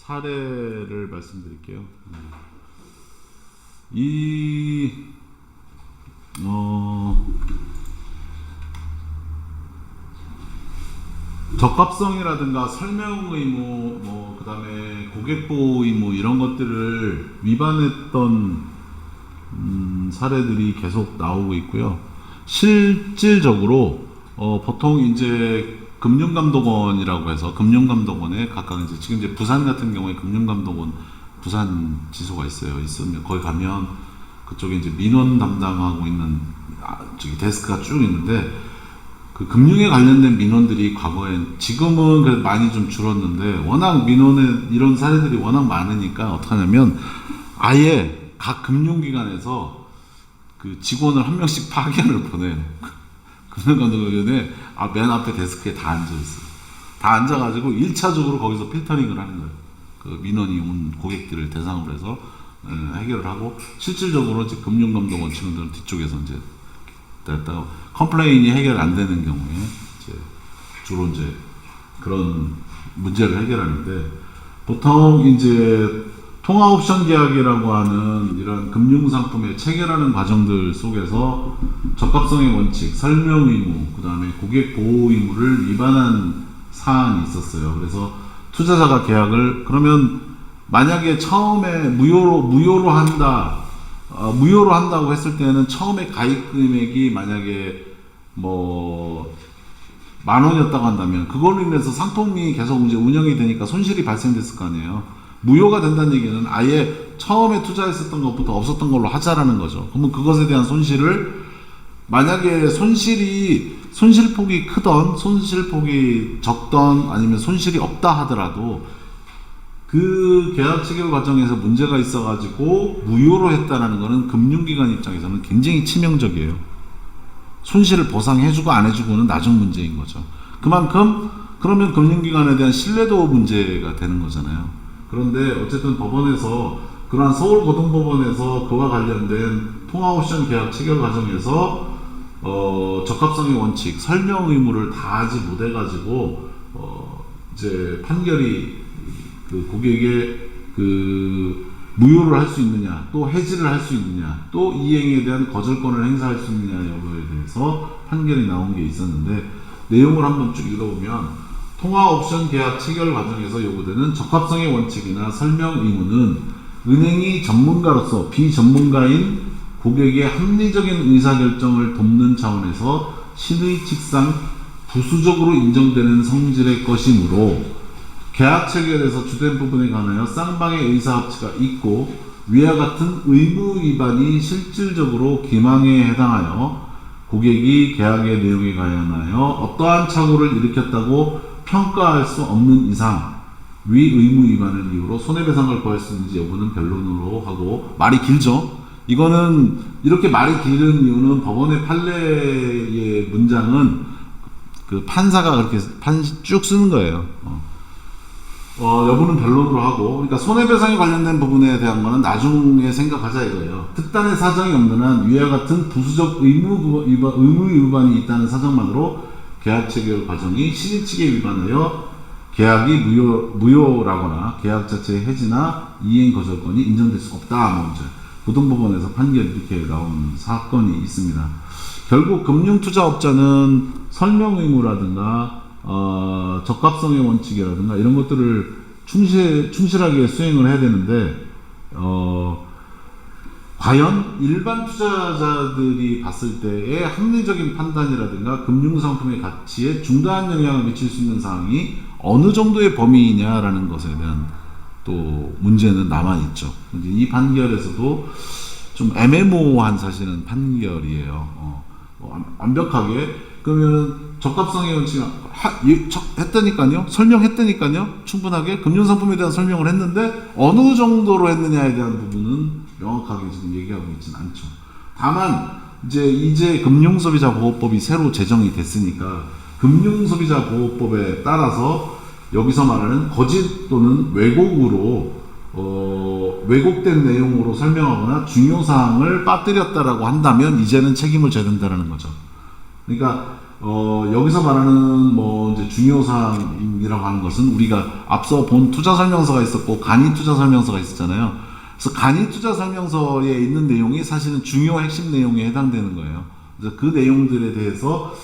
사례를 말씀드릴게요. 이 적합성이라든가 설명 의무, 그다음에 고객 보호 의무 이런 것들을 위반했던 사례들이 계속 나오고 있고요. 실질적으로 보통 이제 금융감독원이라고 해서 금융감독원에 각각 지금 이제 부산 같은 경우에 금융감독원 부산 지소가 있으면 거기 가면 그쪽에 이제 민원 담당하고 있는 저기 데스크가 쭉 있는데 그 금융에 관련된 민원들이 과거엔 지금은 그래도 많이 좀 줄었는데 워낙 민원에 이런 사례들이 워낙 많으니까 어떡하냐면 아예 각 금융기관에서 그 직원을 한 명씩 파견을 보내요. 금융감독원에 맨 앞에 데스크에 다 앉아있어요. 다 앉아가지고 1차적으로 거기서 필터링을 하는 거예요. 그 민원이 온 고객들을 대상으로 해서 해결을 하고 실질적으로 이제 금융감독원 직원들은 뒤쪽에서 이제 컴플레인이 해결 안 되는 경우에 주로 이제 그런 문제를 해결하는데 보통 이제 통화 옵션 계약이라고 하는 이런 금융 상품의 체결하는 과정들 속에서 적합성의 원칙, 설명 의무, 그다음에 고객 보호 의무를 위반한 사안이 있었어요. 그래서 투자자가 계약을 그러면 만약에 처음에 무효로 한다고 했을 때는 처음에 가입 금액이 만약에 10,000원이었다고 한다면 그걸로 인해서 상품이 계속 이제 운영이 되니까 손실이 발생됐을 거 아니에요. 무효가 된다는 얘기는 아예 처음에 투자했었던 것부터 없었던 걸로 하자라는 거죠. 그러면 그것에 대한 손실을 만약에 손실폭이 크던 손실폭이 적던 아니면 손실이 없다 하더라도 그 계약 체결 과정에서 문제가 있어가지고 무효로 했다라는 것은 금융기관 입장에서는 굉장히 치명적이에요. 손실을 보상해주고 안 해주고는 나중 문제인 거죠. 그만큼 그러면 금융기관에 대한 신뢰도 문제가 되는 거잖아요. 그런데 어쨌든 법원에서 그러한 서울고등법원에서 그와 관련된 통화옵션 계약 체결 과정에서 적합성의 원칙, 설명 의무를 다하지 못해가지고 이제 판결이 그 고객의 그 무효를 할 수 있느냐, 또 해지를 할 수 있느냐, 또 이행에 대한 거절권을 행사할 수 있느냐 여부에 대해서 판결이 나온 게 있었는데 내용을 한번 쭉 읽어보면 통화 옵션 계약 체결 과정에서 요구되는 적합성의 원칙이나 설명 의무는 은행이 전문가로서 비전문가인 고객의 합리적인 의사결정을 돕는 차원에서 신의 칙상 부수적으로 인정되는 성질의 것이므로 계약 체결에서 주된 부분에 관하여 쌍방의 의사합치가 있고 위와 같은 의무 위반이 실질적으로 기망에 해당하여 고객이 계약의 내용에 관하여 어떠한 착오를 일으켰다고 평가할 수 없는 이상 위 의무 위반을 이유로 손해배상을 구할 수 있는지 여부는 변론으로 하고 말이 길죠. 이거는 이렇게 말이 길은 이유는 법원의 판례의 문장은 그 판사가 그렇게 쭉 쓰는 거예요. 여부는 변론으로 하고 그러니까 손해배상에 관련된 부분에 대한 거는 나중에 생각하자 이거예요. 특단의 사정이 없는 한 위와 같은 부수적 의무 위반이 있다는 사정만으로 계약 체결 과정이 신의 측에 위반하여 계약이 무효라거나 계약 자체의 해지나 이행 거절권이 인정될 수 없다. 고등법원에서 판결이 이렇게 나온 사건이 있습니다. 결국 금융투자업자는 설명 의무라든가 적합성의 원칙이라든가 이런 것들을 충실하게 수행을 해야 되는데 과연 일반 투자자들이 봤을 때의 합리적인 판단이라든가 금융상품의 가치에 중대한 영향을 미칠 수 있는 사항이 어느 정도의 범위이냐라는 것에 대한 또 문제는 남아있죠. 이 판결에서도 좀 애매모호한 사실은 판결이에요. 완벽하게 그러면 적합성의 원칙 했다니까요, 설명했다니까요, 충분하게 금융상품에 대한 설명을 했는데 어느 정도로 했느냐에 대한 부분은 명확하게 지금 얘기하고 있지는 않죠. 다만 이제 금융소비자보호법이 새로 제정이 됐으니까 금융소비자보호법에 따라서 여기서 말하는 거짓 또는 왜곡으로 왜곡된 내용으로 설명하거나 중요사항을 빠뜨렸다라고 한다면 이제는 책임을 져야 된다는 거죠. 그러니까 여기서 말하는 뭐 이제 중요사항이라고 하는 것은 우리가 앞서 본 투자 설명서가 있었고 간이 투자 설명서가 있었잖아요. 그래서 간이 투자 설명서에 있는 내용이 사실은 중요 핵심 내용에 해당되는 거예요. 그래서 그 내용들에 대해서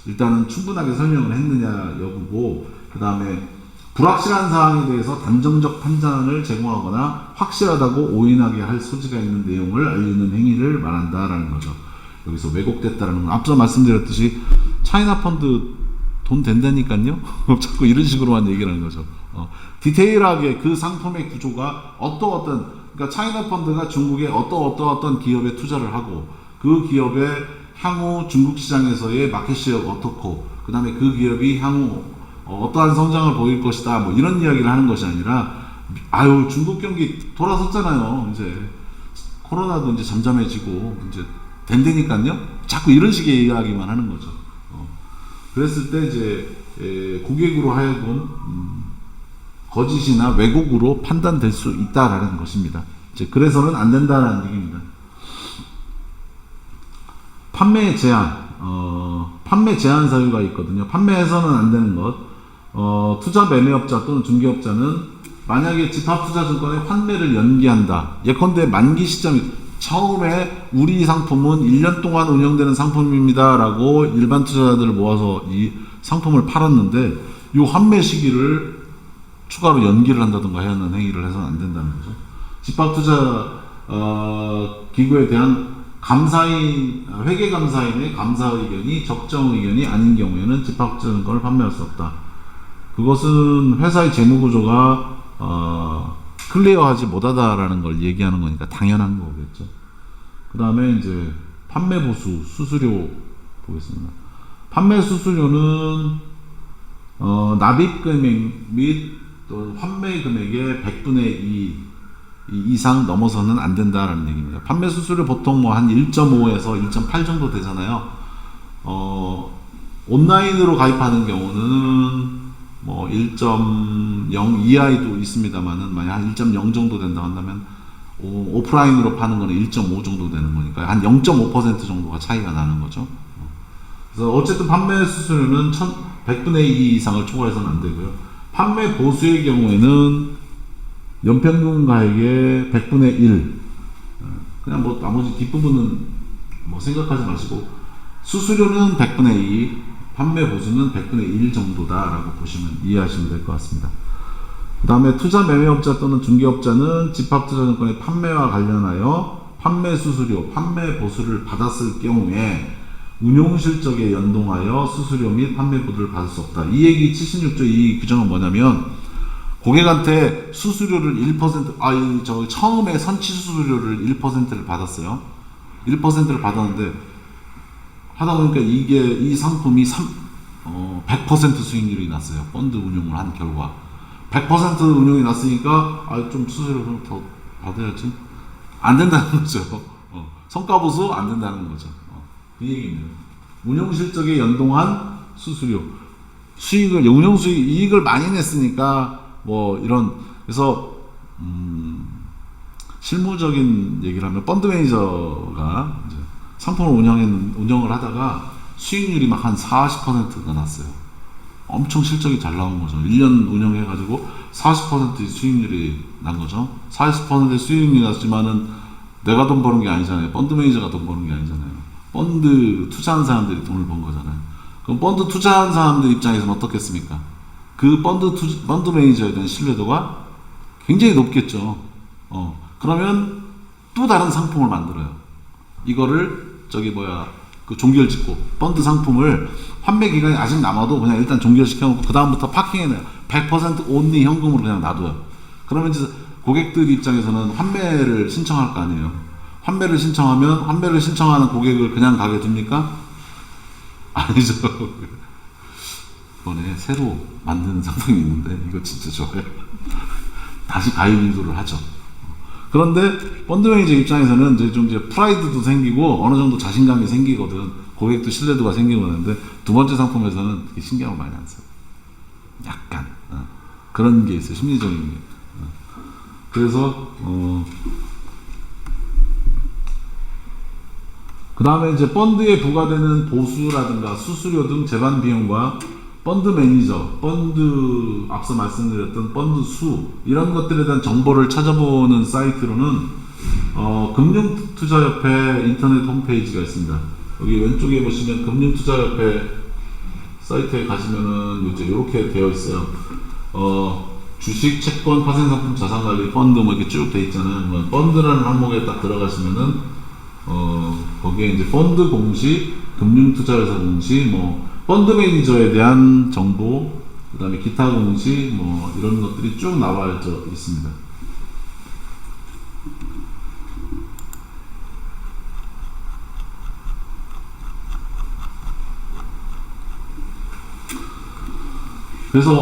일단은 충분하게 설명을 했느냐 여부고, 그 다음에 불확실한 사항에 대해서 단정적 판단을 제공하거나 확실하다고 오인하게 할 소지가 있는 내용을 알리는 행위를 말한다라는 거죠. 여기서 왜곡됐다라는 건 앞서 말씀드렸듯이 차이나 펀드 돈 된다니까요. 자꾸 이런 식으로만 얘기를 하는 거죠. 디테일하게 그 상품의 구조가 그러니까 차이나 펀드가 중국의 어떤 기업에 투자를 하고 그 기업의 향후 중국 시장에서의 마켓시어가 어떻고, 그 다음에 그 기업이 향후 어떠한 성장을 보일 것이다, 뭐 이런 이야기를 하는 것이 아니라, 중국 경기 돌아섰잖아요. 이제 코로나도 이제 잠잠해지고 이제 된다니까요. 자꾸 이런 식의 이야기만 하는 거죠. 그랬을 때 이제 고객으로 하여금 거짓이나 왜곡으로 판단될 수 있다라는 것입니다. 이제 그래서는 안 된다라는 얘기입니다. 판매 제한, 판매 제한 사유가 있거든요. 판매해서는 안 되는 것. 투자 매매업자 또는 중개업자는 만약에 집합투자증권의 환매를 연기한다. 예컨대 만기 시점이 처음에 우리 상품은 1년 동안 운영되는 상품입니다 라고 일반 투자자들을 모아서 이 상품을 팔았는데 이 환매 시기를 추가로 연기를 한다든가 해야 하는 행위를 해서는 안 된다는 거죠. 집합투자 기구에 대한 회계감사인의 감사 의견이 적정 의견이 아닌 경우에는 집합투자증권을 판매할 수 없다. 그것은 회사의 재무구조가 클리어하지 못하다라는 걸 얘기하는 거니까 당연한 거겠죠. 그 다음에 이제 판매 보수 수수료 보겠습니다. 판매 수수료는 납입 금액 및 또 환매 금액의 100분의 2 이상 넘어서는 안 된다라는 얘기입니다. 판매 수수료 보통 뭐 한 1.5에서 1.8 정도 되잖아요. 온라인으로 가입하는 경우는 뭐 1.0 이하에도 있습니다만은 만약 한 1.0 정도 된다 한다면 오프라인으로 파는 거는 1.5 정도 되는 거니까 한 0.5% 정도가 차이가 나는 거죠. 그래서 어쨌든 판매 수수료는 100분의 2 이상을 초과해서는 안 되고요. 판매 보수의 경우에는 연평균 가액의 100분의 1, 그냥 뭐 나머지 뒷부분은 뭐 생각하지 마시고 수수료는 100분의 2, 판매 보수는 100분의 1 정도다라고 보시면 이해하시면 될 것 같습니다. 그 다음에 투자 매매업자 또는 중개업자는 집합투자증권의 판매와 관련하여 판매 수수료, 판매 보수를 받았을 경우에 운용실적에 연동하여 수수료 및 판매 보수를 받을 수 없다. 이 얘기 76조 이 규정은 뭐냐면 고객한테 수수료를 1%, 처음에 선취 수수료를 1%를 받았어요. 1%를 받았는데 하다 보니까 이 상품이 100% 수익률이 났어요. 펀드 운용을 한 결과 100% 운용이 났으니까 좀 수수료 좀 더 받아야지. 안 된다는 거죠. 성과보수 안 된다는 거죠. 그 얘기입니다. 운용실적에 연동한 수수료, 운용수익, 이익을 많이 냈으니까 뭐 그래서 실무적인 얘기를 하면 펀드 매니저가 이제 상품을 운영을 하다가 수익률이 막 한 40%가 났어요. 엄청 실적이 잘 나온 거죠. 1년 운영해가지고 40%의 수익률이 난 거죠. 40%의 수익률이 났지만은 내가 돈 버는 게 아니잖아요. 펀드 매니저가 돈 버는 게 아니잖아요. 펀드 투자한 사람들이 돈을 번 거잖아요. 그럼 펀드 투자한 사람들 입장에서는 어떻겠습니까? 그 펀드 매니저에 대한 신뢰도가 굉장히 높겠죠. 그러면 또 다른 상품을 만들어요. 이거를 그 종결짓고 펀드 상품을 환매 기간이 아직 남아도 그냥 일단 종결시켜놓고 그 다음부터 파킹해내요. 100% 온리 현금으로 그냥 놔둬요. 그러면 이제 고객들 입장에서는 환매를 신청할 거 아니에요. 환매를 신청하면 환매를 신청하는 고객을 그냥 가게 둡니까? 아니죠. 이번에 새로 만드는 상품이 있는데 이거 진짜 좋아요. 다시 가입 유도를 하죠. 그런데 펀드 매니저 입장에서는 이제 프라이드도 생기고 어느 정도 자신감이 생기거든. 고객도 신뢰도가 생기고 하는데 두 번째 상품에서는 신경을 많이 안 써요. 약간 그런 게 있어요. 심리적인 게. 그래서 그 다음에 이제 펀드에 부과되는 보수라든가 수수료 등 제반 비용과 펀드 매니저, 펀드 앞서 말씀드렸던 펀드 수 이런 것들에 대한 정보를 찾아보는 사이트로는 금융투자협회 인터넷 홈페이지가 있습니다. 여기 왼쪽에 보시면 금융투자협회 사이트에 가시면은 이제 이렇게 되어 있어요. 주식, 채권, 파생상품, 자산관리, 펀드 뭐 이렇게 쭉 돼 있잖아요. 뭐 펀드라는 항목에 딱 들어가시면은 거기에 이제 펀드 공시, 금융투자회사 공시, 뭐 펀드 매니저에 대한 정보, 그 다음에 기타 공시, 뭐 이런 것들이 쭉 나와 있습니다. 그래서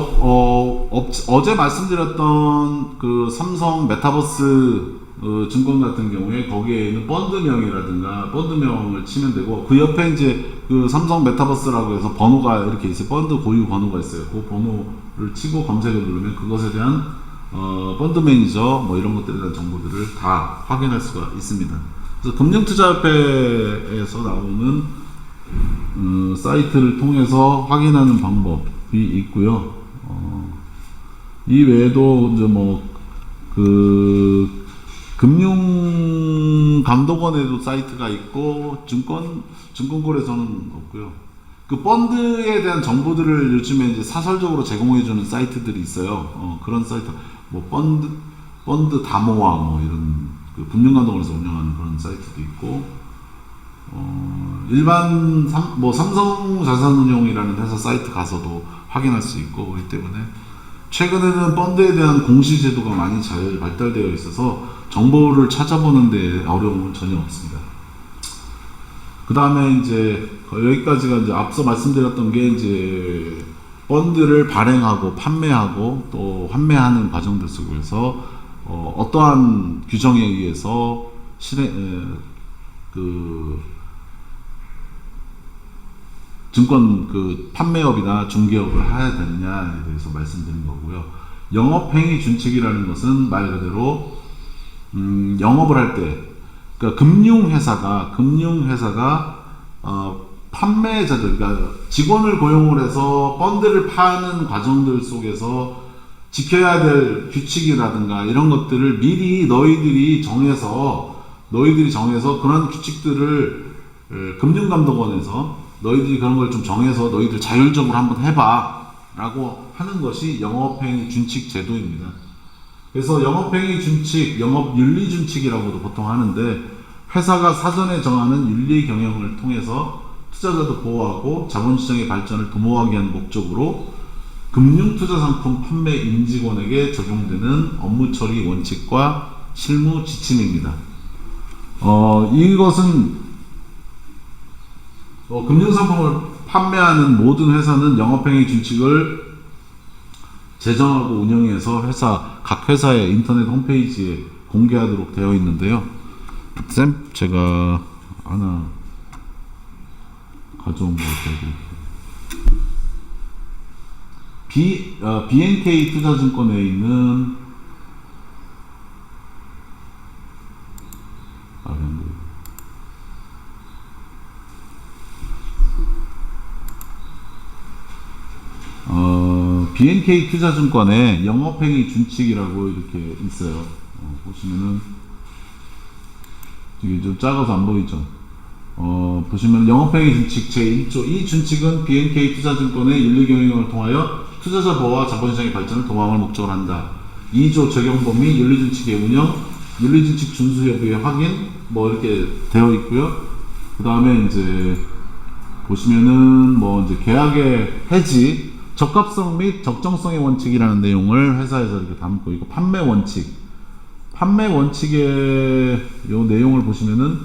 어제 말씀드렸던 그 삼성 메타버스 증권 같은 경우에 거기에 있는 펀드명이라든가 펀드명을 치면 되고 그 옆에 이제 그 삼성 메타버스라고 해서 번호가 이렇게 있어요. 펀드 고유 번호가 있어요. 그 번호를 치고 검색을 누르면 그것에 대한 펀드 매니저 뭐 이런 것들에 대한 정보들을 다 확인할 수가 있습니다. 그래서 금융투자협회에서 나오는 사이트를 통해서 확인하는 방법이 있고요. 이 외에도 이제 그 금융감독원에도 사이트가 있고 증권거래소는 없고요. 그 펀드에 대한 정보들을 요즘에 이제 사설적으로 제공해주는 사이트들이 있어요. 그런 사이트, 뭐 펀드 다모아 뭐 이런 그 금융감독원에서 운영하는 그런 사이트도 있고, 일반 삼성자산운용이라는 회사 사이트 가서도 확인할 수 있고 그렇기 때문에 최근에는 펀드에 대한 공시 제도가 많이 잘 발달되어 있어서 정보를 찾아보는 데 어려움은 전혀 없습니다. 그 다음에 이제 여기까지가 이제 앞서 말씀드렸던 게 이제 펀드를 발행하고 판매하고 또 환매하는 과정들 속에서 어떠한 규정에 의해서 증권 그 판매업이나 중개업을 해야 되느냐에 대해서 말씀드린 거고요. 영업행위 준칙이라는 것은 말 그대로 영업을 할 때, 그러니까 금융회사가 판매자들, 그러니까 직원을 고용을 해서 펀드를 파는 과정들 속에서 지켜야 될 규칙이라든가 이런 것들을 미리 너희들이 정해서 그런 규칙들을 금융감독원에서 너희들이 그런 걸 좀 정해서 너희들 자율적으로 한번 해봐 라고 하는 것이 영업행위 준칙 제도입니다. 그래서 영업행위 준칙, 영업윤리 준칙이라고도 보통 하는데 회사가 사전에 정하는 윤리 경영을 통해서 투자자도 보호하고 자본시장의 발전을 도모하기 위한 목적으로 금융투자상품 판매 임직원에게 적용되는 업무 처리 원칙과 실무 지침입니다. 이것은 금융상품을 판매하는 모든 회사는 영업행위 준칙을 제정하고 운영해서 각 회사의 인터넷 홈페이지에 공개하도록 되어 있는데요. 제가 하나 가져온 거 BNK 투자증권에 있는 BNK 투자증권에 영업행위 준칙이라고 이렇게 있어요. 보시면은 이게 좀 작아서 안 보이죠? 보시면 영업행위 준칙 제1조 이 준칙은 BNK 투자증권의 윤리경영을 통하여 투자자 보호와 자본시장의 발전을 도모함을 목적으로 한다. 2조 적용 범위, 윤리준칙의 운영, 윤리준칙 준수 여부의 확인 뭐 이렇게 되어 있고요. 그 다음에 이제 보시면은 이제 계약의 해지, 적합성 및 적정성의 원칙이라는 내용을 회사에서 이렇게 담고 있고, 판매 원칙의 요 내용을 보시면은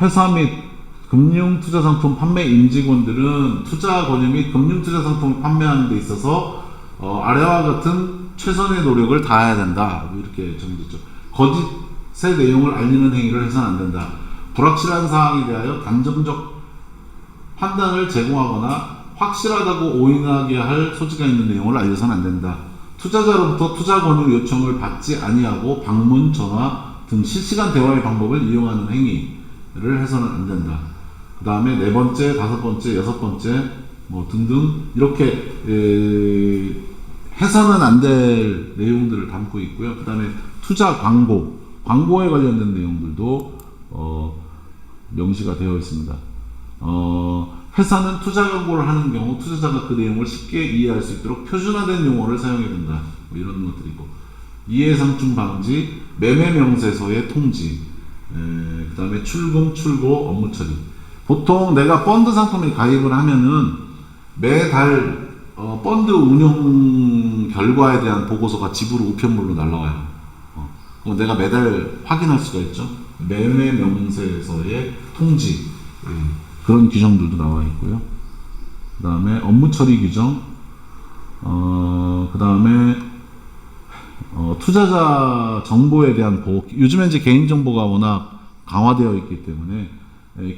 회사 및 금융투자상품 판매 임직원들은 투자 권유 및 금융투자상품을 판매하는 데 있어서 아래와 같은 최선의 노력을 다해야 된다. 이렇게 정해졌죠. 거짓의 내용을 알리는 행위를 해서는 안 된다. 불확실한 사항에 대하여 단정적 판단을 제공하거나 확실하다고 오인하게 할 소지가 있는 내용을 알려서는 안 된다. 투자자로부터 투자 권유 요청을 받지 아니하고 방문, 전화 등 실시간 대화의 방법을 이용하는 행위, 해서는 안 된다. 그 다음에 네 번째, 다섯 번째, 여섯 번째 뭐 등등 이렇게 해서는 안 될 내용들을 담고 있고요. 그 다음에 투자 광고에 관련된 내용들도 명시가 되어 있습니다. 회사는 투자 광고를 하는 경우 투자자가 그 내용을 쉽게 이해할 수 있도록 표준화된 용어를 사용해야 된다. 뭐 이런 것들이 있고, 이해상충 방지, 매매 명세서의 통지, 그 다음에 출금, 출고, 업무 처리. 보통 내가 펀드 상품에 가입을 하면은 매달 펀드 운용 결과에 대한 보고서가 집으로 우편물로 날라와요. 그럼 내가 매달 확인할 수가 있죠. 매매 명세서의 통지, 그런 규정들도 나와 있고요. 그 다음에 업무 처리 규정, 그 다음에 투자자 정보에 대한 보호. 요즘에 이제 개인정보가 워낙 강화되어 있기 때문에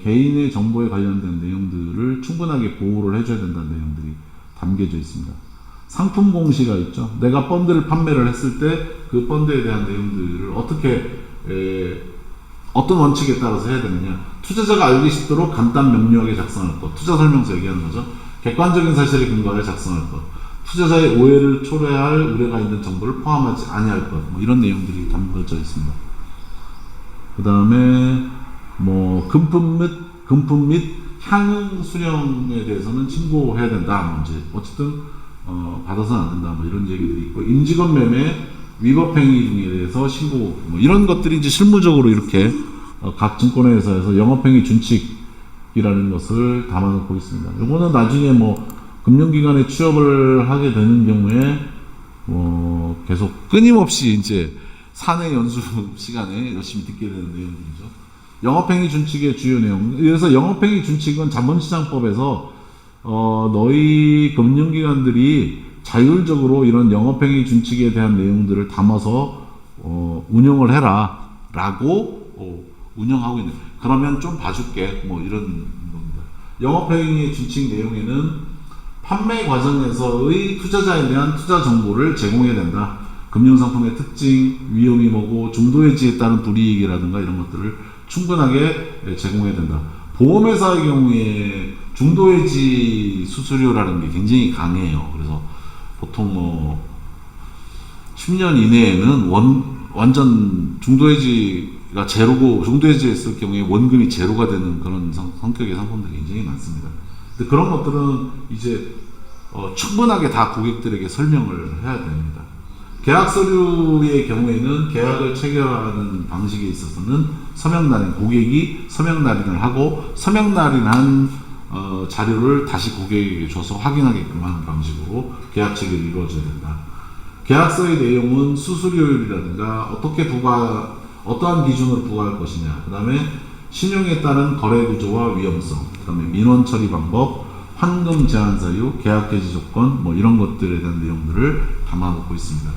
개인의 정보에 관련된 내용들을 충분하게 보호를 해줘야 된다는 내용들이 담겨져 있습니다. 상품 공시가 있죠. 내가 펀드를 판매를 했을 때 그 펀드에 대한 내용들을 어떻게 어떤 원칙에 따라서 해야 되느냐. 투자자가 알기 쉽도록 간단 명료하게 작성할 것. 투자 설명서 얘기하는 거죠. 객관적인 사실에 근거하여 작성할 것. 투자자의 오해를 초래할 우려가 있는 정보를 포함하지 아니할 것. 뭐 이런 내용들이 담겨져 있습니다. 그 다음에 뭐 금품 및 향응 수령에 대해서는 신고해야 된다. 뭐 이제 어쨌든 받아서는 안 된다. 뭐 이런 얘기들이 있고, 임직원 매매 위법행위 등에 대해서 신고, 뭐 이런 것들이 이제 실무적으로 이렇게 각 증권회사에서 영업행위 준칙이라는 것을 담아놓고 있습니다. 요거는 나중에 뭐 금융기관에 취업을 하게 되는 경우에 계속 끊임없이 이제 사내 연수 시간에 열심히 듣게 되는 내용들이죠. 영업행위 준칙의 주요 내용. 그래서 영업행위 준칙은 자본시장법에서 너희 금융기관들이 자율적으로 이런 영업행위 준칙에 대한 내용들을 담아서 운영을 해라 라고 운영하고 있는. 그러면 좀 봐줄게 뭐 이런 겁니다. 영업행위 준칙 내용에는 판매 과정에서의 투자자에 대한 투자 정보를 제공해야 된다. 금융상품의 특징, 위험이 뭐고, 중도해지에 따른 불이익이라든가 이런 것들을 충분하게 제공해야 된다. 보험회사의 경우에 중도해지 수수료라는 게 굉장히 강해요. 그래서 보통 뭐 10년 이내에는 완전 중도해지가 제로고, 중도해지했을 경우에 원금이 제로가 되는 그런 성격의 상품들이 굉장히 많습니다. 근데 그런 것들은 이제 충분하게 다 고객들에게 설명을 해야 됩니다. 계약 서류의 경우에는 계약을 체결하는 방식에 있어서는 서명날인, 고객이 서명날인을 하고 서명날인한 자료를 다시 고객에게 줘서 확인하게끔 하는 방식으로 계약 체결이 이루어져야 된다. 계약서의 내용은 수수료율이라든가 어떠한 기준으로 부과할 것이냐, 그 다음에 신용에 따른 거래 구조와 위험성, 그 다음에 민원 처리 방법, 환금 제한 사유, 계약 개시 조건, 뭐 이런 것들에 대한 내용들을 담아놓고 있습니다.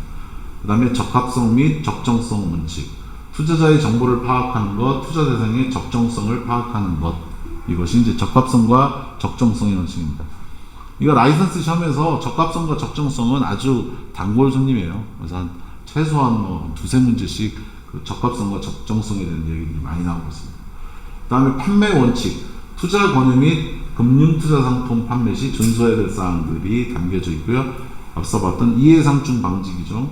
그 다음에 적합성 및 적정성 원칙, 투자자의 정보를 파악하는 것, 투자 대상의 적정성을 파악하는 것, 이것이 이제 적합성과 적정성의 원칙입니다. 이거 라이선스 시험에서 적합성과 적정성은 아주 단골 손님이에요. 그래서 한 최소한 뭐 두세 문제씩 그 적합성과 적정성에 대한 얘기들이 많이 나오고 있습니다. 그 다음에 판매 원칙, 투자 권유 및 금융투자상품 판매 시 준수해야 될 사항들이 담겨져 있고요. 앞서 봤던 이해상충 방지 규정,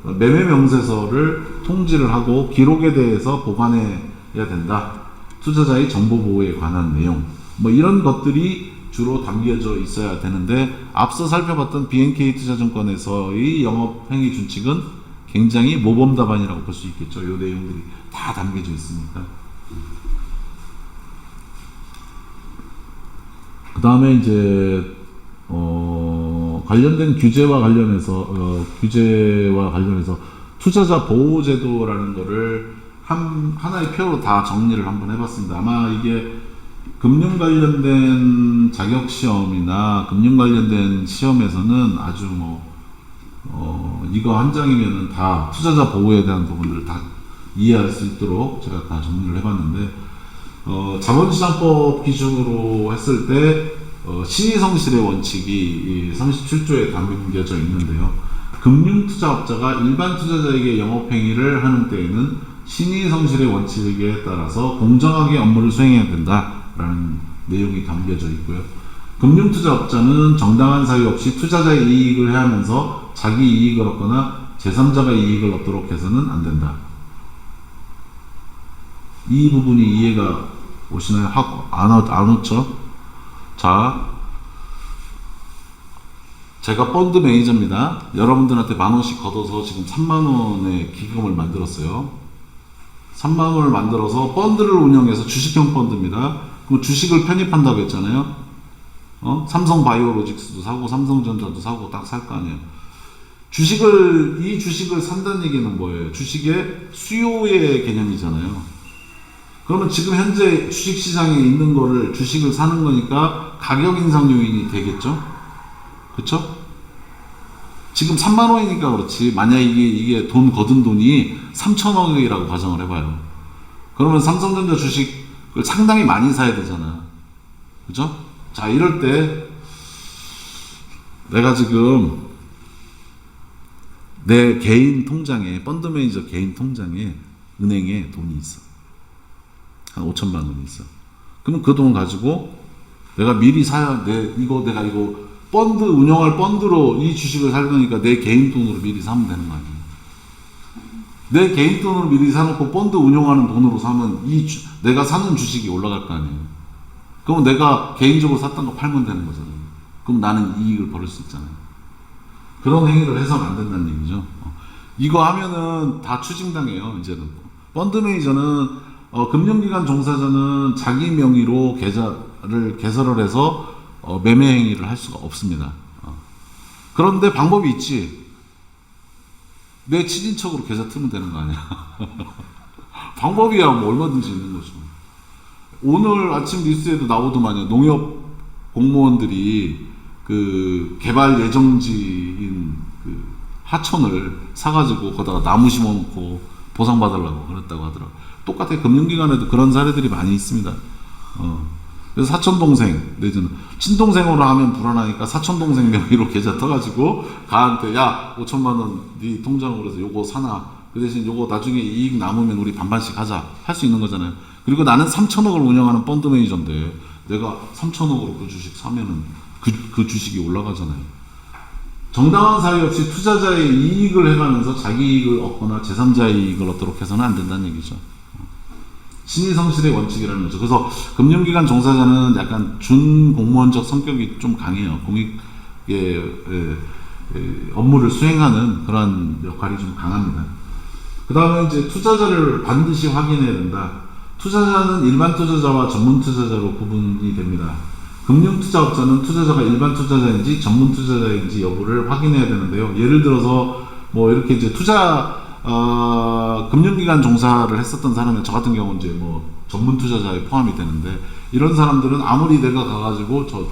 매매 명세서를 통지를 하고 기록에 대해서 보관해야 된다. 투자자의 정보 보호에 관한 내용, 뭐 이런 것들이 주로 담겨져 있어야 되는데, 앞서 살펴봤던 BNK 투자증권에서의 영업행위 준칙은 굉장히 모범 답안이라고 볼 수 있겠죠. 이 내용들이 다 담겨져 있으니까. 그 다음에 이제 관련된 규제와 관련해서 투자자 보호제도라는 거를 하나의 표로 다 정리를 한번 해봤습니다. 아마 이게 금융 관련된 자격 시험이나 금융 관련된 시험에서는 아주 이거 한 장이면은 다 투자자 보호에 대한 부분들을 다 이해할 수 있도록 제가 다 정리를 해봤는데, 자본시장법 기준으로 했을 때 신의성실의 원칙이 37조에 담겨져 있는데요. 금융투자업자가 일반 투자자에게 영업행위를 하는 때에는 신의 성실의 원칙에 따라서 공정하게 업무를 수행해야 된다라는 내용이 담겨져 있고요. 금융투자업자는 정당한 사유 없이 투자자의 이익을 해하면서 자기 이익을 얻거나 제3자가 이익을 얻도록 해서는 안 된다. 이 부분이 이해가 오시나요? 안 오죠? 자, 제가 펀드 매니저입니다. 여러분들한테 10,000원씩 걷어서 지금 30,000원의 기금을 만들었어요. 30,000원을 만들어서 펀드를 운영해서 주식형 펀드입니다. 그럼 주식을 편입한다고 했잖아요. 삼성바이오로직스도 사고 삼성전자도 사고 딱 살 거 아니에요. 이 주식을 산다는 얘기는 뭐예요? 주식의 수요의 개념이잖아요. 그러면 지금 현재 주식시장에 있는 거를 주식을 사는 거니까 가격 인상 요인이 되겠죠? 그쵸? 지금 30,000원이니까 그렇지. 만약 이게 돈 거둔 돈이 3,000억이라고 가정을 해봐요. 그러면 삼성전자 주식을 상당히 많이 사야 되잖아. 그죠? 자, 이럴 때 내가 지금 내 개인 통장에, 펀드 매니저 개인 통장에 은행에 돈이 있어. 한 5천만 원이 있어. 그럼 그 돈 가지고 내가 미리 사야, 내가 이거 펀드 운영할 펀드로 이 주식을 살 거니까 내 개인 돈으로 미리 사면 되는 거 아니에요. 내 개인 돈으로 미리 사놓고 펀드 운영하는 돈으로 사면 내가 사는 주식이 올라갈 거 아니에요. 그럼 내가 개인적으로 샀던 거 팔면 되는 거잖아요. 그럼 나는 이익을 벌을 수 있잖아요. 그런 행위를 해서는 안 된다는 얘기죠. 이거 하면은 다 추징당해요. 이제는 펀드 매니저는 금융기관 종사자는 자기 명의로 계좌를 개설을 해서 매매 행위를 할 수가 없습니다. 그런데 방법이 있지. 내 친인척으로 계좌 틀면 되는 거 아니야. 방법이야 뭐 얼마든지 있는 거죠. 오늘 아침 뉴스에도 나오더만요. 농협 공무원들이 그 개발 예정지인 그 하천을 사가지고 거기다가 나무 심어놓고 보상받으려고 그랬다고 하더라고. 똑같아요. 금융기관에도 그런 사례들이 많이 있습니다. 그래서 사촌동생 내지는 친동생으로 하면 불안하니까 사촌동생 명의로 계좌 터가지고 가한테 야 5천만 원 네 통장으로 해서 요거 사나 그 대신 요거 나중에 이익 남으면 우리 반반씩 하자 할 수 있는 거잖아요. 그리고 나는 3천억을 운영하는 펀드 매니저인데 내가 3천억으로 그 주식 사면은 그 주식이 올라가잖아요. 정당한 사유 없이 투자자의 이익을 해가면서 자기 이익을 얻거나 제3자의 이익을 얻도록 해서는 안 된다는 얘기죠. 신의 성실의 원칙이라는 거죠. 그래서 금융기관 종사자는 약간 준공무원적 성격이 좀 강해요. 공익의 업무를 수행하는 그런 역할이 좀 강합니다. 그 다음에 이제 투자자를 반드시 확인해야 된다. 투자자는 일반 투자자와 전문 투자자로 구분이 됩니다. 금융투자업자는 투자자가 일반 투자자인지 전문 투자자인지 여부를 확인해야 되는데요. 예를 들어서 뭐 이렇게 이제 금융기관 종사를 했었던 사람은 저 같은 경우는 이제 뭐 전문 투자자에 포함이 되는데 이런 사람들은 아무리 내가 가가지고 저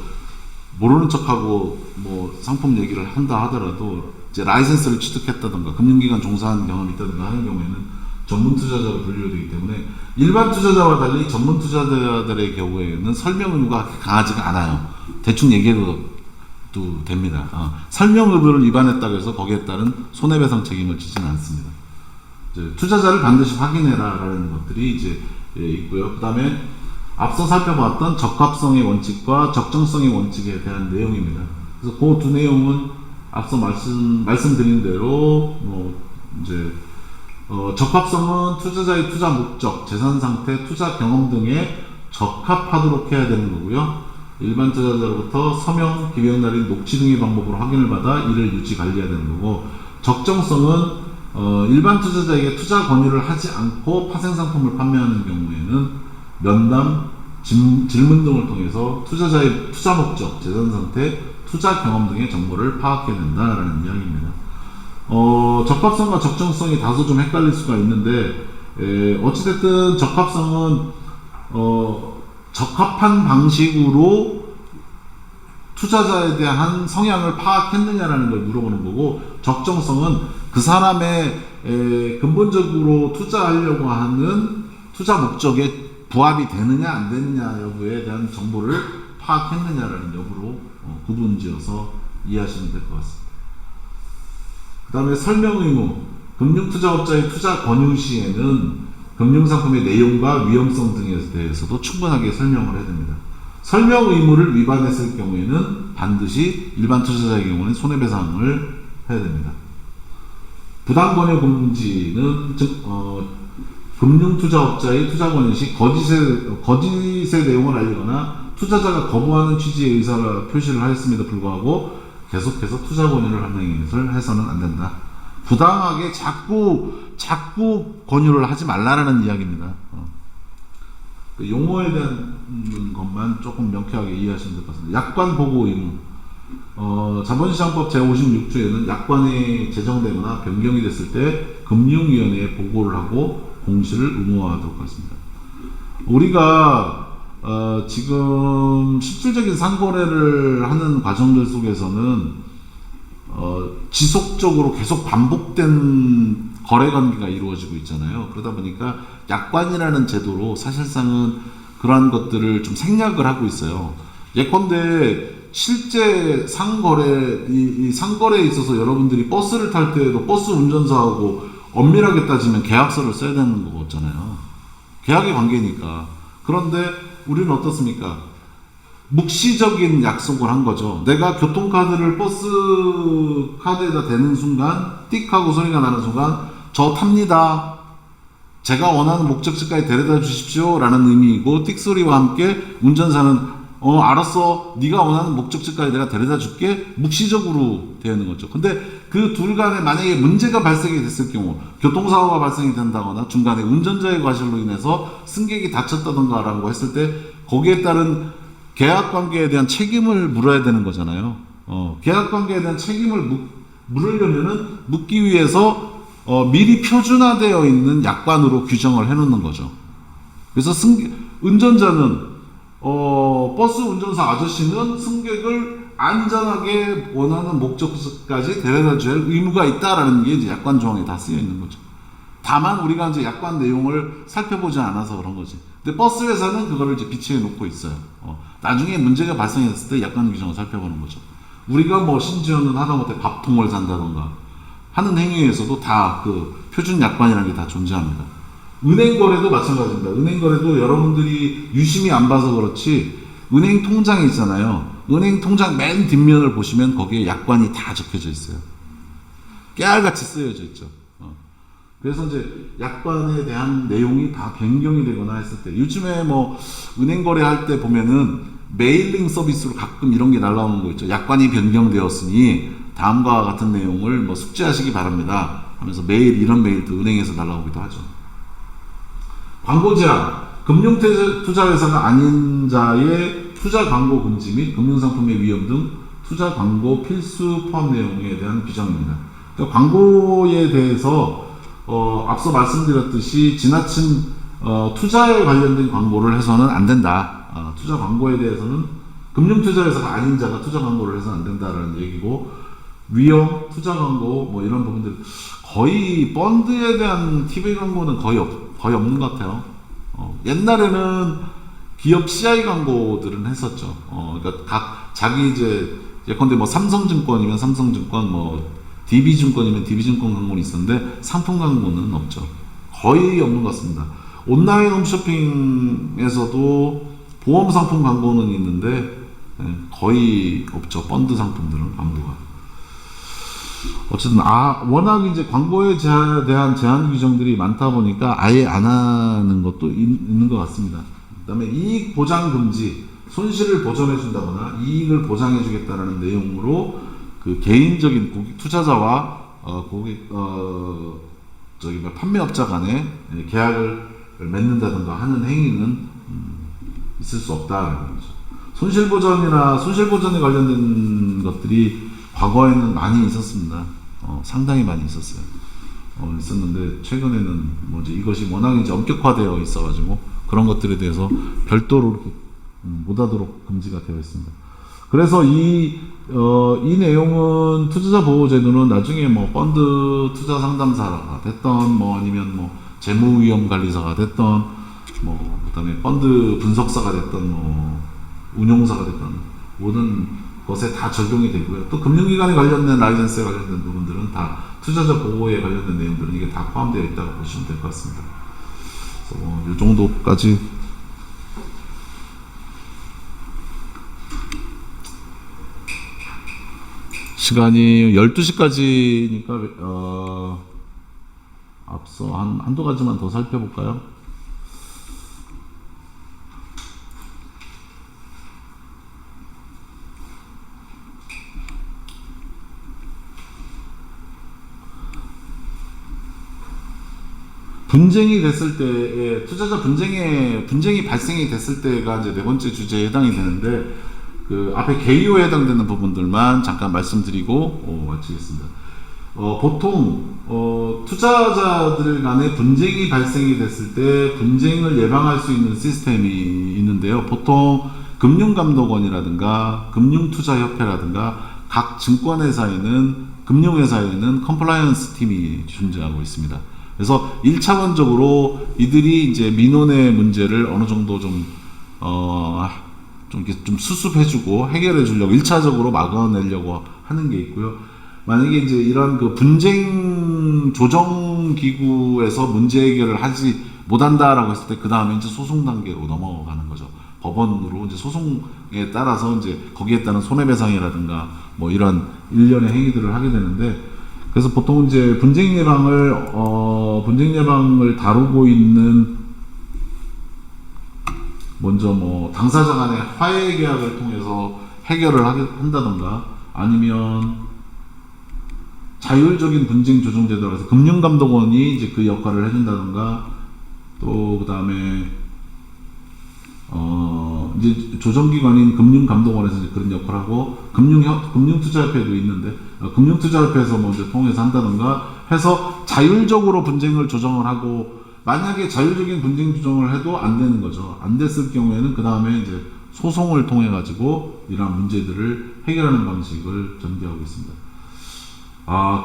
모르는 척하고 뭐 상품 얘기를 한다 하더라도 이제 라이센스를 취득했다던가 금융기관 종사한 경험이 있다던가 하는 경우에는 전문 투자자로 분류되기 때문에 일반 투자자와 달리 전문 투자자들의 경우에는 설명 의무가 강하지가 않아요. 대충 얘기해도 됩니다. 설명 의무를 위반했다고 해서 거기에 따른 손해배상 책임을 지지는 않습니다. 이제 투자자를 반드시 확인해라라는 것들이 이제 있고요. 그 다음에 앞서 살펴봤던 적합성의 원칙과 적정성의 원칙에 대한 내용입니다. 그래서 그 두 내용은 앞서 말씀드린 대로 뭐 이제 적합성은 투자자의 투자 목적, 재산 상태, 투자 경험 등에 적합하도록 해야 되는 거고요. 일반 투자자로부터 서명, 기명 날인 녹취 등의 방법으로 확인을 받아 이를 유지 관리해야 되는 거고, 적정성은 일반 투자자에게 투자 권유를 하지 않고 파생상품을 판매하는 경우에는 면담, 질문 등을 통해서 투자자의 투자 목적, 재산 상태, 투자 경험 등의 정보를 파악해야 된다라는 이야기입니다. 적합성과 적정성이 다소 좀 헷갈릴 수가 있는데 어찌됐든 적합성은 적합한 방식으로 투자자에 대한 성향을 파악했느냐라는 걸 물어보는 거고, 적정성은 그 사람의 근본적으로 투자하려고 하는 투자 목적에 부합이 되느냐 안 되느냐 여부에 대한 정보를 파악했느냐라는 여부로 구분지어서 이해하시면 될 것 같습니다. 그 다음에 설명 의무. 금융투자업자의 투자 권유 시에는 금융상품의 내용과 위험성 등에 대해서도 충분하게 설명을 해야 됩니다. 설명 의무를 위반했을 경우에는 반드시 일반 투자자의 경우는 손해배상을 해야 됩니다. 부당 권유 금지는 즉 금융투자업자의 투자 권유 시 거짓의 내용을 알리거나 투자자가 거부하는 취지의 의사를 표시를 하였음에도 불구하고 계속해서 투자 권유를 하는 것을 해서는 안 된다. 부당하게 자꾸 권유를 하지 말라라는 이야기입니다. 그 용어에 대한 것만 조금 명쾌하게 이해하시면 될 것 같습니다. 약관 보고 의무. 자본시장법 제56조에는 약관이 제정되거나 변경이 됐을 때 금융위원회에 보고를 하고 공시를 의무화하도록 하겠습니다. 우리가 지금 실질적인 상거래를 하는 과정들 속에서는 지속적으로 계속 반복된 거래 관계가 이루어지고 있잖아요. 그러다 보니까 약관이라는 제도로 사실상은 그러한 것들을 좀 생략을 하고 있어요. 예컨대 실제 상거래, 이 상거래에 있어서 여러분들이 버스를 탈 때에도 버스 운전사하고 엄밀하게 따지면 계약서를 써야 되는 거잖아요. 계약의 관계니까. 그런데 우리는 어떻습니까? 묵시적인 약속을 한 거죠. 내가 교통카드를 버스 카드에다 대는 순간 띡 하고 소리가 나는 순간 저 탑니다. 제가 원하는 목적지까지 데려다 주십시오 라는 의미이고 띡 소리와 함께 운전사는 알았어. 네가 원하는 목적지까지 내가 데려다 줄게. 묵시적으로 되어 있는 거죠. 근데 그 둘 간에 만약에 문제가 발생이 됐을 경우 교통사고가 발생이 된다거나 중간에 운전자의 과실로 인해서 승객이 다쳤다던가 라고 했을 때 거기에 따른 계약관계에 대한 책임을 물어야 되는 거잖아요. 계약관계에 대한 책임을 물으려면은 묻기 위해서 미리 표준화되어 있는 약관으로 규정을 해놓는 거죠. 그래서 운전자는 버스 운전사 아저씨는 승객을 안전하게 원하는 목적지까지 데려다 줄 의무가 있다라는 게 이제 약관 조항에 다 쓰여 있는 거죠. 다만 우리가 이제 약관 내용을 살펴보지 않아서 그런 거지. 근데 버스 회사는 그거를 이제 비치해 놓고 있어요. 나중에 문제가 발생했을 때 약관 규정을 살펴보는 거죠. 우리가 뭐 심지어는 하다못해 밥통을 산다던가 하는 행위에서도 다 그 표준 약관이라는 게 다 존재합니다. 은행 거래도 마찬가지입니다. 은행 거래도 여러분들이 유심히 안 봐서 그렇지 은행 통장이 있잖아요. 은행 통장 맨 뒷면을 보시면 거기에 약관이 다 적혀져 있어요. 깨알같이 쓰여져 있죠. 그래서 이제 약관에 대한 내용이 다 변경이 되거나 했을 때 요즘에 뭐 은행 거래할 때 보면은 메일링 서비스로 가끔 이런 게 날라오는 거 있죠. 약관이 변경되었으니 다음과 같은 내용을 뭐 숙지하시기 바랍니다 하면서 매일 이런 메일도 은행에서 날라오기도 하죠. 광고 제한. 금융투자회사가 아닌 자의 투자 광고 금지 및 금융상품의 위험 등 투자 광고 필수 포함 내용에 대한 규정입니다. 그러니까 광고에 대해서 앞서 말씀드렸듯이 지나친 투자에 관련된 광고를 해서는 안 된다. 투자 광고에 대해서는 금융투자회사가 아닌 자가 투자 광고를 해서는 안 된다라는 얘기고 위험, 투자 광고 뭐 이런 부분들 거의 펀드에 대한 TV 광고는 거의 없는 것 같아요. 옛날에는 기업 CI 광고들은 했었죠. 그러니까 각 자기 이제 예컨대 뭐 삼성증권이면 삼성증권, 뭐 DB증권이면 DB증권 광고는 있었는데 상품 광고는 없죠. 거의 없는 것 같습니다. 온라인 홈쇼핑에서도 보험 상품 광고는 있는데 거의 없죠. 펀드 상품들은 광고가. 어쨌든 워낙 이제 광고에 대한 제한 규정들이 많다 보니까 아예 안 하는 것도 있는 것 같습니다. 그다음에 이익 보장 금지, 손실을 보전해 준다거나 이익을 보장해 주겠다라는 내용으로 그 개인적인 투자자와 판매업자 간에 계약을 맺는다든가 하는 행위는 있을 수 없다라는 거죠. 손실보전이나 손실보전에 관련된 것들이 과거에는 많이 있었습니다. 상당히 많이 있었어요. 있었는데 최근에는 뭐지 이것이 워낙 이제 엄격화되어 있어가지고 그런 것들에 대해서 별도로 이렇게 못하도록 금지가 되어 있습니다. 그래서 이 내용은 투자자 보호제도는 나중에 뭐 펀드 투자 상담사가 됐던 뭐 아니면 뭐 재무위험관리사가 됐던 뭐 그다음에 펀드 분석사가 됐던 뭐 운용사가 됐던 모든 것에 다 적용이 되고요. 또 금융기관에 관련된 라이센스에 관련된 부분들은 다 투자자 보호에 관련된 내용들은 이게 다 포함되어 있다고 보시면 될 것 같습니다. 그래서 이 정도까지. 시간이 12시까지니까 앞서 한두 가지만 더 살펴볼까요? 분쟁이 됐을 때에 투자자 분쟁이 발생이 됐을 때가 이제 네 번째 주제에 해당이 되는데, 그 앞에 개요에 해당되는 부분들만 잠깐 말씀드리고 마치겠습니다. 보통 투자자들 간에 분쟁이 발생이 됐을 때 분쟁을 예방할 수 있는 시스템이 있는데요. 보통 금융감독원이라든가 금융투자협회라든가 각 증권회사에는, 금융회사에는 컴플라이언스 팀이 존재하고 있습니다. 그래서 1차원적으로 이들이 이제 민원의 문제를 어느 정도 좀 이렇게 좀 수습해주고 해결해 주려고 1차적으로 막아내려고 하는 게 있고요. 만약에 이제 이런 그 분쟁 조정 기구에서 문제 해결을 하지 못한다라고 했을 때 그 다음에 이제 소송 단계로 넘어가는 거죠. 법원으로 이제 소송에 따라서 이제 거기에 따른 손해배상이라든가 뭐 이런 일련의 행위들을 하게 되는데, 그래서 보통 이제 분쟁 예방을 다루고 있는, 먼저 뭐 당사자 간의 화해 계약을 통해서 해결을 한다던가, 아니면 자율적인 분쟁 조정 제도라서 금융감독원이 이제 그 역할을 해준다던가, 또 그 다음에 이제 조정기관인 금융감독원에서 이제 그런 역할을 하고, 금융투자협회도 있는데 금융투자협회에서 먼저 통해서 한다던가 해서 자율적으로 분쟁을 조정을 하고, 만약에 자율적인 분쟁 조정을 해도 안 되는 거죠. 안 됐을 경우에는 그 다음에 이제 소송을 통해 가지고 이러한 문제들을 해결하는 방식을 전개하고 있습니다.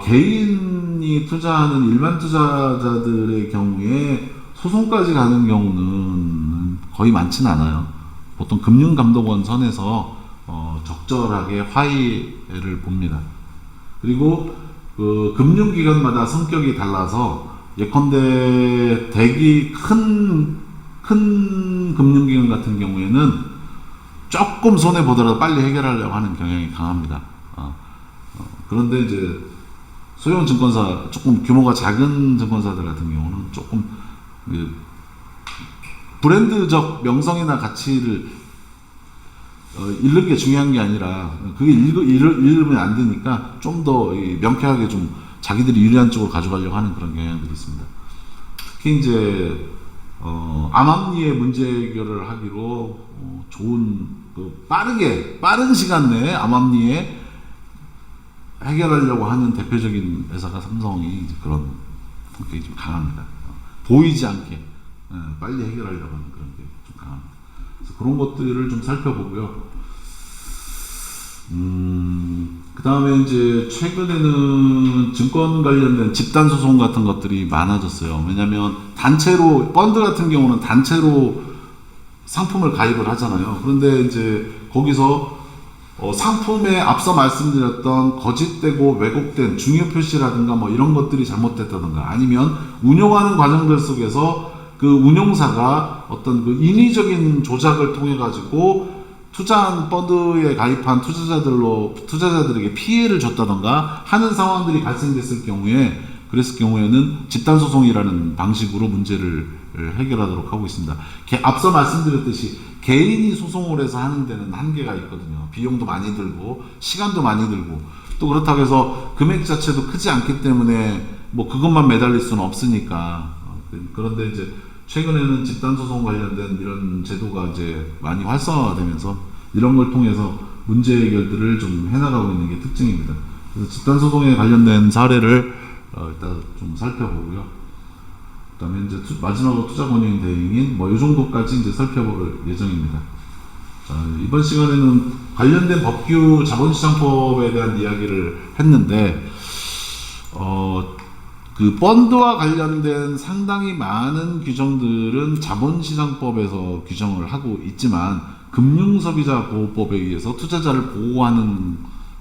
개인이 투자하는 일반 투자자들의 경우에 소송까지 가는 경우는 거의 많지는 않아요. 보통 금융감독원 선에서 적절하게 화해를 봅니다. 그리고 그 금융기관마다 성격이 달라서, 예컨대 큰 금융기관 같은 경우에는 조금 손해 보더라도 빨리 해결하려고 하는 경향이 강합니다. 그런데 이제 소형 증권사, 조금 규모가 작은 증권사들 같은 경우는 조금 브랜드적 명성이나 가치를 잃는 게 중요한 게 아니라, 그게 잃으면 안 되니까 좀 더 명쾌하게 좀 자기들이 유리한 쪽으로 가져가려고 하는 그런 경향들이 있습니다. 특히 이제 암암리의 문제 해결을 하기로 좋은, 빠른 시간 내에 암암리에 해결하려고 하는 대표적인 회사가 삼성이 이제 그런 성격이 좀 강합니다. 보이지 않게 빨리 해결하려고 하는 그런 게 좀 강합니다. 그래서 그런 것들을 좀 살펴보고요. 그 다음에 이제 최근에는 증권 관련된 집단 소송 같은 것들이 많아졌어요. 왜냐하면 단체로, 펀드 같은 경우는 단체로 상품을 가입을 하잖아요. 그런데 이제 거기서 상품에 앞서 말씀드렸던 거짓되고 왜곡된 중요 표시라든가 뭐 이런 것들이 잘못됐다든가, 아니면 운용하는 과정들 속에서 그 운용사가 어떤 그 인위적인 조작을 통해 가지고 투자한 펀드에 가입한 투자자들에게 피해를 줬다던가 하는 상황들이 발생됐을 경우에, 그랬을 경우에는 집단소송이라는 방식으로 문제를 해결하도록 하고 있습니다. 앞서 말씀드렸듯이 개인이 소송을 해서 하는 데는 한계가 있거든요. 비용도 많이 들고 시간도 많이 들고, 또 그렇다고 해서 금액 자체도 크지 않기 때문에 뭐 그것만 매달릴 수는 없으니까. 그런데 이제 최근에는 집단소송 관련된 이런 제도가 이제 많이 활성화되면서 이런 걸 통해서 문제 해결들을 좀 해나가고 있는 게 특징입니다. 그래서 집단소송에 관련된 사례를 일단 좀 살펴보고요. 그 다음에 이제 마지막으로 투자권유인 대행인 이 정도까지 이제 살펴볼 예정입니다. 자, 이번 시간에는 관련된 법규 자본시장법에 대한 이야기를 했는데, 그 펀드와 관련된 상당히 많은 규정들은 자본시장법에서 규정을 하고 있지만, 금융소비자보호법에 의해서 투자자를 보호하는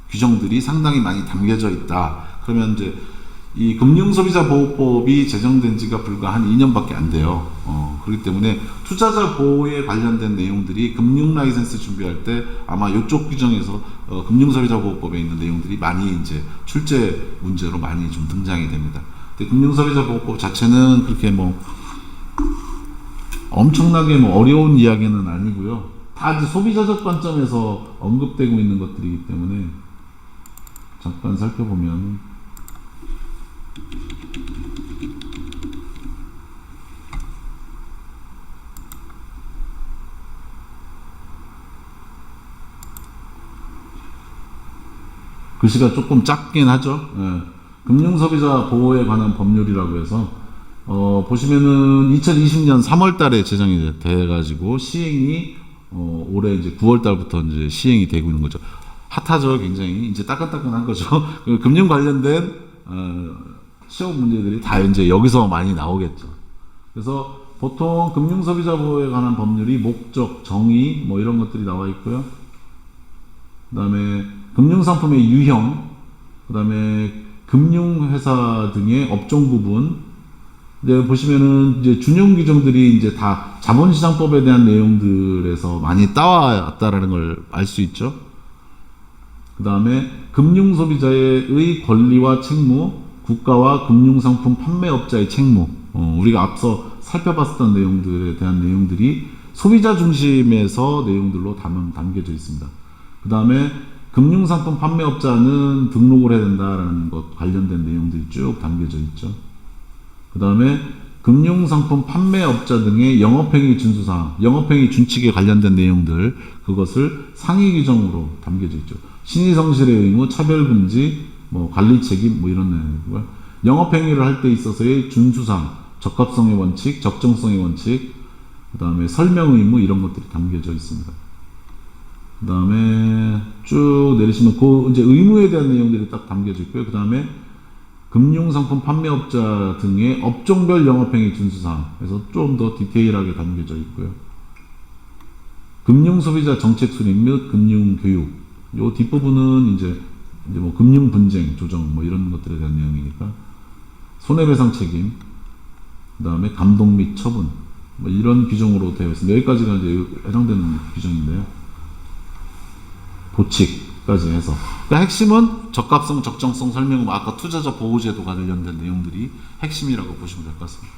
규정들이 상당히 많이 담겨져 있다. 그러면 이제 이 금융소비자보호법이 제정된 지가 불과 한 2년밖에 안 돼요. 그렇기 때문에 투자자 보호에 관련된 내용들이 금융 라이센스 준비할 때 아마 이쪽 규정에서 금융소비자보호법에 있는 내용들이 많이 이제 출제 문제로 많이 좀 등장이 됩니다. 근데 금융소비자보호법 자체는 그렇게 뭐 엄청나게 뭐 어려운 이야기는 아니고요. 아주 소비자적 관점에서 언급되고 있는 것들이기 때문에 잠깐 살펴보면 글씨가 조금 작긴 하죠. 예. 금융소비자 보호에 관한 법률이라고 해서 보시면은 2020년 3월 달에 제정이 돼가지고 시행이 올해 이제 9월 달부터 이제 시행이 되고 있는 거죠. 핫하죠, 굉장히. 이제 따끈따끈한 거죠. 금융 관련된 시험 문제들이 다 이제 여기서 많이 나오겠죠. 그래서 보통 금융소비자 보호에 관한 법률이 목적, 정의 뭐 이런 것들이 나와 있고요. 그다음에 금융상품의 유형, 그다음에 금융회사 등의 업종 부분. 이제 보시면은 이제 준용 규정들이 이제 다 자본시장법에 대한 내용들에서 많이 따왔다라는 걸 알 수 있죠. 그다음에 금융소비자의 권리와 책무, 국가와 금융상품 판매업자의 책무. 우리가 앞서 살펴봤던 내용들에 대한 내용들이 소비자 중심에서 내용들로 담겨져 있습니다. 그 다음에 금융상품 판매업자는 등록을 해야 된다라는 것 관련된 내용들이 쭉 담겨져 있죠. 그 다음에 금융상품 판매업자 등의 영업행위 준수사항, 영업행위 준칙에 관련된 내용들, 그것을 상위 규정으로 담겨져 있죠. 신의성실의 의무, 차별금지, 뭐 관리책임, 뭐 이런 내용이고요. 영업행위를 할 때 있어서의 준수사항, 적합성의 원칙, 적정성의 원칙, 그 다음에 설명 의무, 이런 것들이 담겨져 있습니다. 그 다음에 쭉 내리시면 그 이제 의무에 대한 내용들이 딱 담겨져 있고요. 그 다음에 금융상품 판매업자 등의 업종별 영업행위 준수사항에서 좀 더 디테일하게 담겨져 있고요. 금융소비자 정책 수립 및 금융교육, 요 뒷부분은 이제 뭐 금융분쟁 조정 뭐 이런 것들에 대한 내용이니까 손해배상 책임, 그 다음에 감독 및 처분 뭐 이런 규정으로 되어 있습니다. 여기까지가 이제 해당되는 규정인데요. 보칙까지 해서. 그러니까 핵심은 적합성, 적정성 설명은 아까 투자자 보호제도가 관련된 내용들이 핵심이라고 보시면 될 것 같습니다.